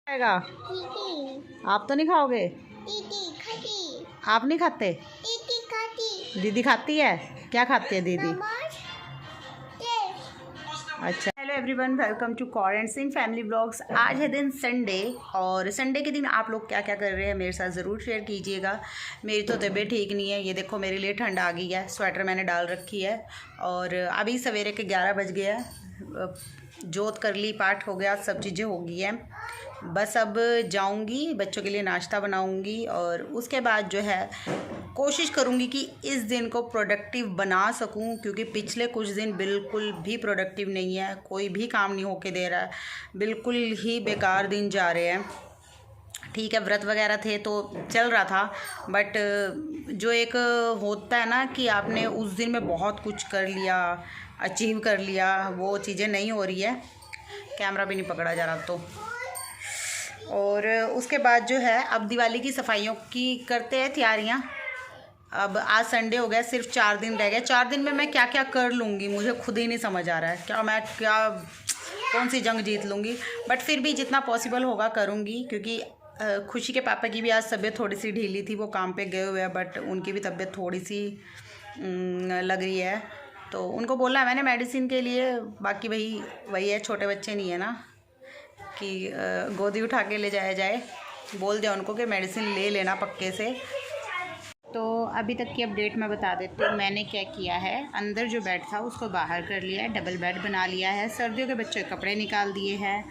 खाएगा? आप तो नहीं खाओगे? आप नहीं खाते? दीदी खाती है। क्या खाती है दीदी? अच्छा, hello everyone, welcome to Kaur and Singh family blogs. आज है दिन संडे और संडे के दिन आप लोग क्या क्या कर रहे हैं मेरे साथ ज़रूर शेयर कीजिएगा। मेरी तो तबीयत ठीक नहीं है, ये देखो मेरे लिए ठंड आ गई है, स्वेटर मैंने डाल रखी है और अभी सवेरे के 11 बज गए हैं। जोत कर ली, पाठ हो गया, सब चीज़ें हो गई हैं। बस अब जाऊंगी, बच्चों के लिए नाश्ता बनाऊंगी और उसके बाद जो है कोशिश करूंगी कि इस दिन को प्रोडक्टिव बना सकूं, क्योंकि पिछले कुछ दिन बिल्कुल भी प्रोडक्टिव नहीं है, कोई भी काम नहीं होके दे रहा है, बिल्कुल ही बेकार दिन जा रहे हैं। ठीक है, व्रत वगैरह थे तो चल रहा था, बट जो एक होता है ना कि आपने उस दिन में बहुत कुछ कर लिया, अचीव कर लिया, वो चीज़ें नहीं हो रही है। कैमरा भी नहीं पकड़ा जा रहा तो। और उसके बाद जो है अब दिवाली की सफाइयों की करते हैं तैयारियां। अब आज संडे हो गया, सिर्फ 4 दिन रह गए। 4 दिन में मैं क्या क्या कर लूँगी मुझे खुद ही नहीं समझ आ रहा है। क्या कौन सी जंग जीत लूँगी, बट फिर भी जितना पॉसिबल होगा करूँगी, क्योंकि खुशी के पापा की भी आज तबीयत थोड़ी सी ढीली थी, वो काम पे गए हुए हैं, बट उनकी भी तबीयत थोड़ी सी लग रही है, तो उनको बोला है मैंने मेडिसिन के लिए। बाकी वही है, छोटे बच्चे नहीं है ना कि गोदी उठा के ले जाया जाए, बोल दिया उनको कि मेडिसिन ले लेना पक्के से। तो अभी तक की अपडेट मैं बता देती हूँ मैंने क्या किया है। अंदर जो बेड था उसको बाहर कर लिया है, डबल बेड बना लिया है, सर्दियों के बच्चों के कपड़े निकाल दिए हैं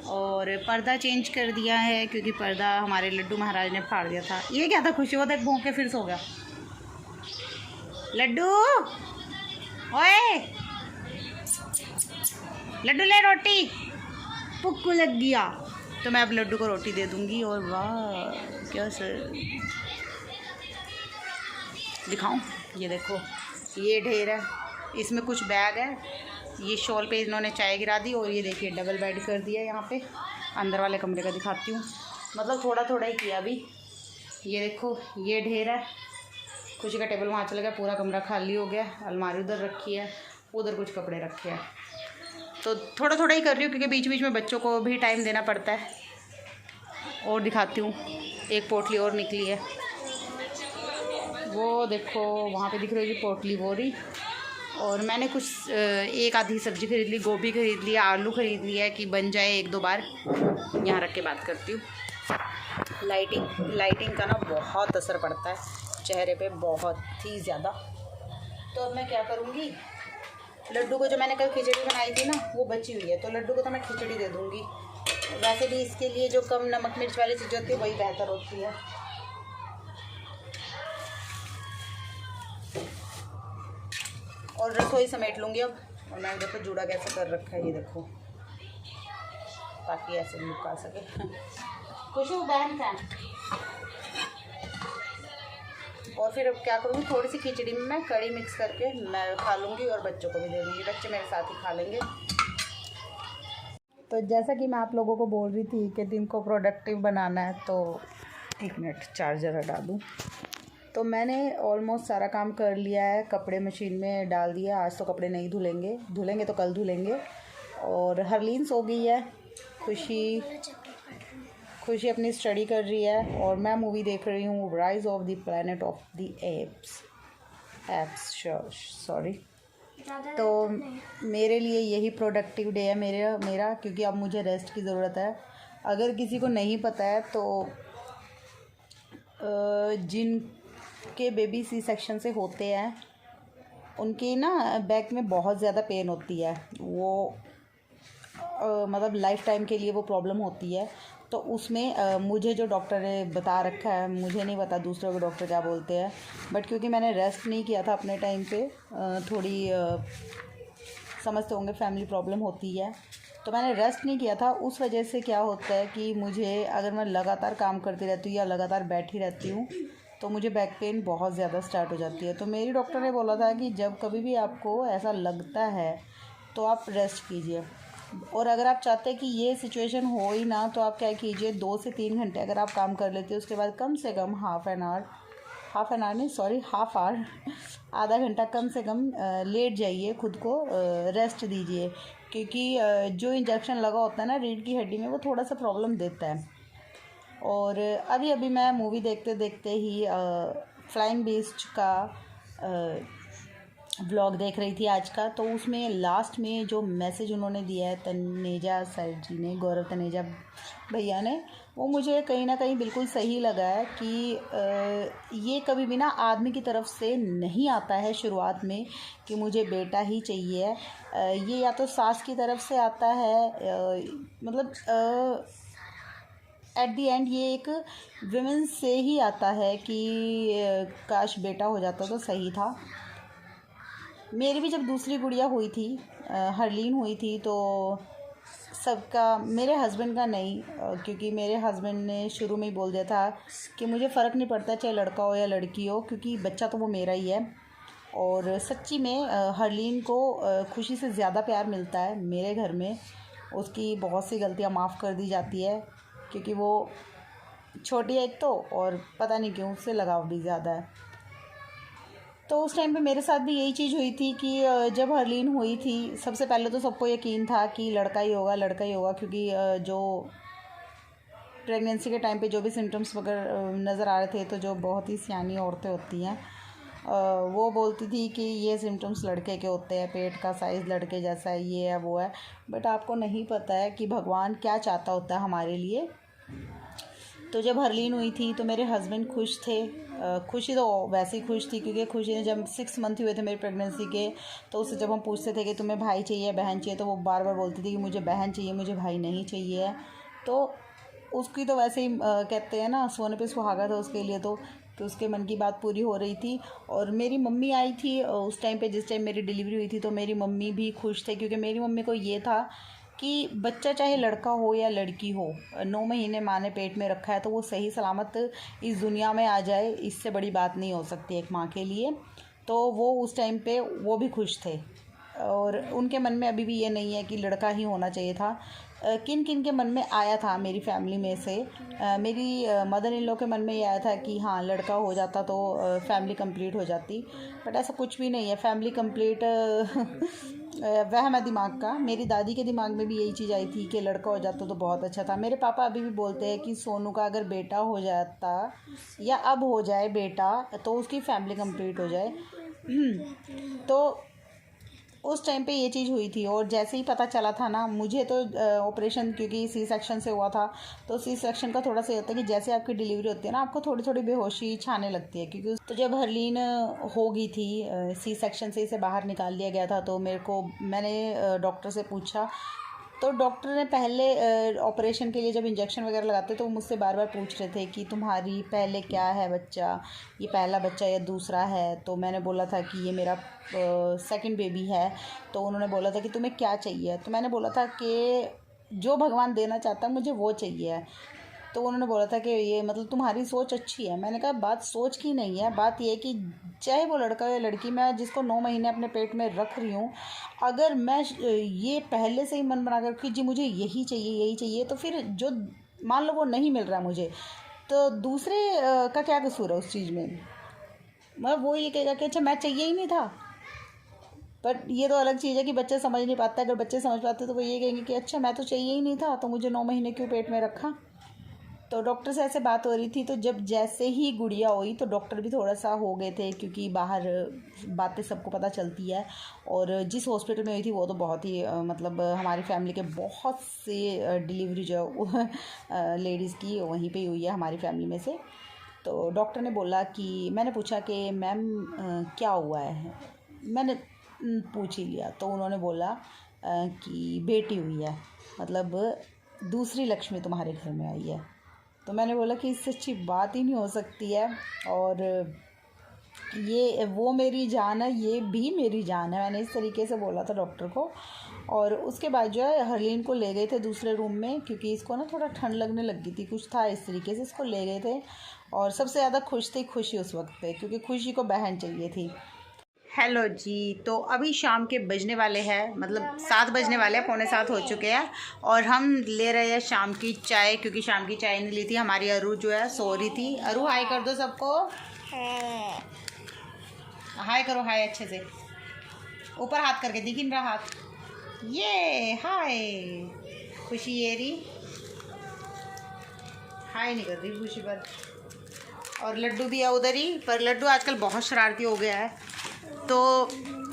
और पर्दा चेंज कर दिया है, क्योंकि पर्दा हमारे लड्डू महाराज ने फाड़ दिया था। ये क्या था, खुशी होता है भौंक के फिर सो गया। लड्डू ओए लड्डू ले रोटी, भूख लग गया। तो मैं अब लड्डू को रोटी दे दूँगी। और वाह क्या सर दिखाऊं, ये देखो ये ढेर है, इसमें कुछ बैग है, ये शॉल पे इन्होंने चाय गिरा दी और ये देखिए डबल बेड कर दिया यहाँ पे। अंदर वाले कमरे का दिखाती हूँ, मतलब थोड़ा थोड़ा ही किया अभी। ये देखो ये ढेर है, खुशी का टेबल वहाँ चला गया, पूरा कमरा खाली हो गया, अलमारी उधर रखी है, उधर कुछ कपड़े रखे हैं, तो थोड़ा थोड़ा ही कर रही हूँ, क्योंकि बीच बीच में बच्चों को भी टाइम देना पड़ता है। और दिखाती हूँ, एक पोटली और निकली है, वो देखो वहाँ पे दिख रही है पोटली वो रही। और मैंने कुछ एक आधी सब्ज़ी खरीद ली, गोभी खरीद लिया, आलू खरीद लिया है कि बन जाए एक दो बार। यहाँ रख के बात करती हूँ। लाइटिंग का ना बहुत असर पड़ता है चेहरे पे, बहुत ही ज़्यादा। तो अब मैं क्या करूँगी, लड्डू को जो मैंने कल खिचड़ी बनाई थी ना वो बची हुई है, तो लड्डू को तो मैं खिचड़ी दे दूँगी। वैसे भी इसके लिए जो कम नमक मिर्च वाली चीज़ होती है वही बेहतर होती है। और रसोई समेट लूँगी अब। और मैंने देखो जूड़ा कैसे कर रखा है, ये देखो, ताकि ऐसे लुक आ सके। खुशबू बहन का। और फिर अब क्या करूँगी, थोड़ी सी खिचड़ी में मैं कड़ी मिक्स करके मैं खा लूँगी और बच्चों को भी दे दूँगी, बच्चे मेरे साथ ही खा लेंगे। तो जैसा कि मैं आप लोगों को बोल रही थी कि दिन को प्रोडक्टिव बनाना है, तो 1 मिनट चार्जर हटा दूँ। तो मैंने ऑलमोस्ट सारा काम कर लिया है, कपड़े मशीन में डाल दिया। आज तो कपड़े नहीं धुलेंगे तो कल धुलेंगे। और हरलीन सो गई है, खुशी अपनी स्टडी कर रही है और मैं मूवी देख रही हूँ rise of the planet of the apps sorry. तो मेरे लिए यही प्रोडक्टिव डे है मेरा, क्योंकि अब मुझे रेस्ट की ज़रूरत है। अगर किसी को नहीं पता है तो जिनके बेबी सी सेक्शन से होते हैं उनके ना बैक में बहुत ज़्यादा पेन होती है, वो मतलब लाइफ टाइम के लिए वो प्रॉब्लम होती है। तो उसमें मुझे जो डॉक्टर ने बता रखा है, मुझे नहीं पता दूसरों के डॉक्टर क्या बोलते हैं, बट क्योंकि मैंने रेस्ट नहीं किया था अपने टाइम पे, थोड़ी समझते होंगे फैमिली प्रॉब्लम होती है, तो मैंने रेस्ट नहीं किया था। उस वजह से क्या होता है कि मुझे, अगर मैं लगातार काम करती रहती हूँ या लगातार बैठी रहती हूँ तो मुझे बैक पेन बहुत ज़्यादा स्टार्ट हो जाती है। तो मेरी डॉक्टर ने बोला था कि जब कभी भी आपको ऐसा लगता है तो आप रेस्ट कीजिए, और अगर आप चाहते हैं कि ये सिचुएशन हो ही ना तो आप क्या कीजिए, 2 से 3 घंटे अगर आप काम कर लेते हो उसके बाद कम से कम हाफ आधा घंटा कम से कम लेट जाइए, खुद को रेस्ट दीजिए। क्योंकि जो इंजेक्शन लगा होता है ना रीढ़ की हड्डी में, वो थोड़ा सा प्रॉब्लम देता है। और अभी अभी मैं मूवी देखते देखते ही फ्लाइंग बीस्ट का व्लॉग देख रही थी आज का। तो उसमें लास्ट में जो मैसेज उन्होंने दिया है तनेजा सर जी ने, गौरव तनेजा भैया ने, वो मुझे कहीं ना कहीं बिल्कुल सही लगा है कि ये कभी भी ना आदमी की तरफ से नहीं आता है शुरुआत में कि मुझे बेटा ही चाहिए। ये या तो सास की तरफ से आता है, मतलब एट दी एंड ये एक विमेन से ही आता है कि काश बेटा हो जाता तो सही था। मेरी भी जब दूसरी गुड़िया हुई थी, हरलीन हुई थी, तो सबका, मेरे हस्बैंड का नहीं, क्योंकि मेरे हस्बैंड ने शुरू में ही बोल दिया था कि मुझे फ़र्क नहीं पड़ता चाहे लड़का हो या लड़की हो, क्योंकि बच्चा तो वो मेरा ही है। और सच्ची में हरलीन को खुशी से ज़्यादा प्यार मिलता है मेरे घर में। उसकी बहुत सी गलतियाँ माफ़ कर दी जाती है, क्योंकि वो छोटी है एक तो, और पता नहीं क्यों उससे लगाव भी ज़्यादा है। तो उस टाइम पे मेरे साथ भी यही चीज़ हुई थी कि जब हरलीन हुई थी, सबसे पहले तो सबको यकीन था कि लड़का ही होगा, लड़का ही होगा, क्योंकि जो प्रेगनेंसी के टाइम पे जो भी सिम्टम्स वगैरह नज़र आ रहे थे, तो जो बहुत ही सियानी औरतें होती हैं वो बोलती थी कि ये सिम्टम्स लड़के के होते हैं, पेट का साइज़ लड़के जैसा है, ये है वो है। बट आपको नहीं पता है कि भगवान क्या चाहता होता है हमारे लिए। तो जब हरलीन हुई थी तो मेरे हस्बैंड खुश थे। खुशी तो वैसे ही खुश थी, क्योंकि खुशी ने, जब 6 मंथ हुए थे मेरी प्रेगनेंसी के, तो उससे जब हम पूछते थे कि तुम्हें भाई चाहिए बहन चाहिए, तो वो बार बार बोलती थी कि मुझे बहन चाहिए, मुझे भाई नहीं चाहिए। तो उसकी तो वैसे ही कहते हैं ना, सोने पे सुहागा था उसके लिए, तो उसके मन की बात पूरी हो रही थी। और मेरी मम्मी आई थी उस टाइम पे, जिस टाइम मेरी डिलीवरी हुई थी, तो मेरी मम्मी भी खुश थे, क्योंकि मेरी मम्मी को ये था कि बच्चा चाहे लड़का हो या लड़की हो, 9 महीने माँ ने पेट में रखा है, तो वो सही सलामत इस दुनिया में आ जाए, इससे बड़ी बात नहीं हो सकती एक माँ के लिए। तो वो उस टाइम पे वो भी खुश थे, और उनके मन में अभी भी ये नहीं है कि लड़का ही होना चाहिए था। किन किन के मन में आया था मेरी फैमिली में से, मेरी मदर इन लॉ के मन में ये आया था कि हाँ लड़का हो जाता तो फैमिली कंप्लीट हो जाती। बट ऐसा कुछ भी नहीं है, फैमिली कंप्लीट वहम है दिमाग का। मेरी दादी के दिमाग में भी यही चीज़ आई थी कि लड़का हो जाता तो बहुत अच्छा था। मेरे पापा अभी भी बोलते हैं कि सोनू का अगर बेटा हो जाता या अब हो जाए बेटा, तो उसकी फैमिली कंप्लीट हो जाए। तो उस टाइम पे ये चीज़ हुई थी, और जैसे ही पता चला था ना मुझे, तो ऑपरेशन, क्योंकि सी सेक्शन से हुआ था, तो सी सेक्शन का थोड़ा सा होता है कि जैसे आपकी डिलीवरी होती है ना, आपको थोड़ी थोड़ी बेहोशी छाने लगती है। क्योंकि तो जब हरलीन हो गई थी, सी सेक्शन से इसे बाहर निकाल लिया गया था, तो मैंने डॉक्टर से पूछा, तो डॉक्टर ने पहले ऑपरेशन के लिए जब इंजेक्शन वगैरह लगाते, तो वो मुझसे बार बार पूछ रहे थे कि तुम्हारी पहले क्या है बच्चा, ये पहला बच्चा या दूसरा है। तो मैंने बोला था कि ये मेरा सेकंड बेबी है। तो उन्होंने बोला था कि तुम्हें क्या चाहिए, तो मैंने बोला था कि जो भगवान देना चाहता है मुझे वो चाहिए। तो उन्होंने बोला था कि ये मतलब तुम्हारी सोच अच्छी है। मैंने कहा बात सोच की नहीं है, बात ये है कि चाहे वो लड़का हो या लड़की, मैं जिसको 9 महीने अपने पेट में रख रही हूँ, अगर मैं ये पहले से ही मन बना कर कि जी मुझे यही चाहिए यही चाहिए, तो फिर जो मान लो वो नहीं मिल रहा मुझे, तो दूसरे का क्या कसूर है उस चीज़ में। मतलब वो ये कहेगा कि अच्छा मैं चाहिए ही नहीं था। बट ये तो अलग चीज़ है कि बच्चे समझ नहीं पाते। अगर बच्चे समझ पाते तो वो ये कहेंगे कि अच्छा मैं तो चाहिए ही नहीं था, तो मुझे 9 महीने क्यों पेट में रखा। तो डॉक्टर से ऐसे बात हो रही थी। तो जब जैसे ही गुड़िया हुई, तो डॉक्टर भी थोड़ा सा हो गए थे, क्योंकि बाहर बातें सबको पता चलती है। और जिस हॉस्पिटल में हुई थी वो तो बहुत ही मतलब हमारी फैमिली के बहुत से डिलीवरी जो लेडीज़ की वहीं पे ही हुई है हमारी फैमिली में से। तो डॉक्टर ने बोला कि, मैंने पूछा कि मैम क्या हुआ है, मैंने पूछ ही लिया। तो उन्होंने बोला कि बेटी हुई है, मतलब दूसरी लक्ष्मी तुम्हारे घर में आई है। तो मैंने बोला कि इससे अच्छी बात ही नहीं हो सकती है, और ये वो मेरी जान है, ये भी मेरी जान है, मैंने इस तरीके से बोला था डॉक्टर को। और उसके बाद जो है हरलीन को ले गए थे दूसरे रूम में, क्योंकि इसको ना थोड़ा ठंड लगने लग गई थी, कुछ था इस तरीके से, इसको ले गए थे। और सबसे ज़्यादा खुश थी खुशी उस वक्त पे, क्योंकि खुशी को बहन चाहिए थी। हेलो जी, तो अभी शाम के बजने वाले हैं, मतलब 7 बजने वाले हैं, 6:45 हो चुके हैं, और हम ले रहे हैं शाम की चाय, क्योंकि शाम की चाय नहीं ली थी। हमारी अरू जो है सो रही थी। अरू हाय कर दो सबको, हाय करो, हाय अच्छे से, ऊपर हाथ करके, दिख नहीं रहा हाथ। ये हाय खुशी, ये रही हाय नहीं कर रही खुशी पर। और लड्डू भी है उधर ही, पर लड्डू आजकल बहुत शरारती हो गया है। तो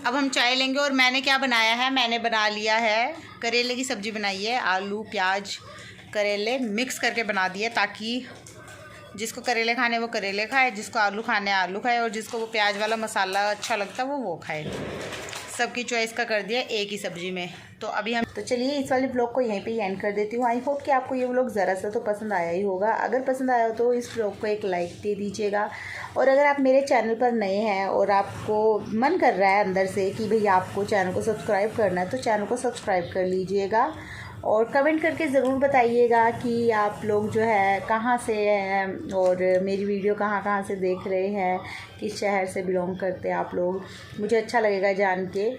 अब हम चाय लेंगे। और मैंने क्या बनाया है, मैंने बना लिया है करेले की सब्ज़ी बनाई है। आलू प्याज करेले मिक्स करके बना दिए, ताकि जिसको करेले खाने वो करेले खाए, जिसको आलू खाने आलू खाए, और जिसको वो प्याज वाला मसाला अच्छा लगता है वो खाए। सबकी चॉइस का कर दिया एक ही सब्ज़ी में। तो अभी हम चलिए इस वाले ब्लॉग को यहीं पे ही एंड कर देती हूँ। आई होप कि आपको ये ब्लॉग ज़रा सा तो पसंद आया ही होगा। अगर पसंद आया हो तो इस ब्लॉग को एक लाइक दे दीजिएगा। और अगर आप मेरे चैनल पर नए हैं और आपको मन कर रहा है अंदर से कि भैया आपको चैनल को सब्सक्राइब करना है, तो चैनल को सब्सक्राइब कर लीजिएगा। और कमेंट करके ज़रूर बताइएगा कि आप लोग जो है कहाँ से हैं और मेरी वीडियो कहाँ कहाँ से देख रहे हैं, किस शहर से बिलोंग करते हैं आप लोग। मुझे अच्छा लगेगा जान के।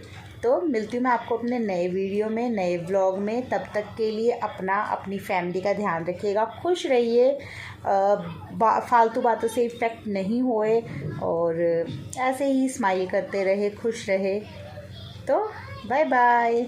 तो मिलती हूँ मैं आपको अपने नए वीडियो में, नए व्लॉग में। तब तक के लिए अपनी फैमिली का ध्यान रखिएगा, खुश रहिए, फालतू बातों से इफ़ेक्ट नहीं होए, और ऐसे ही स्माइल करते रहे, खुश रहे। तो बाय बाय।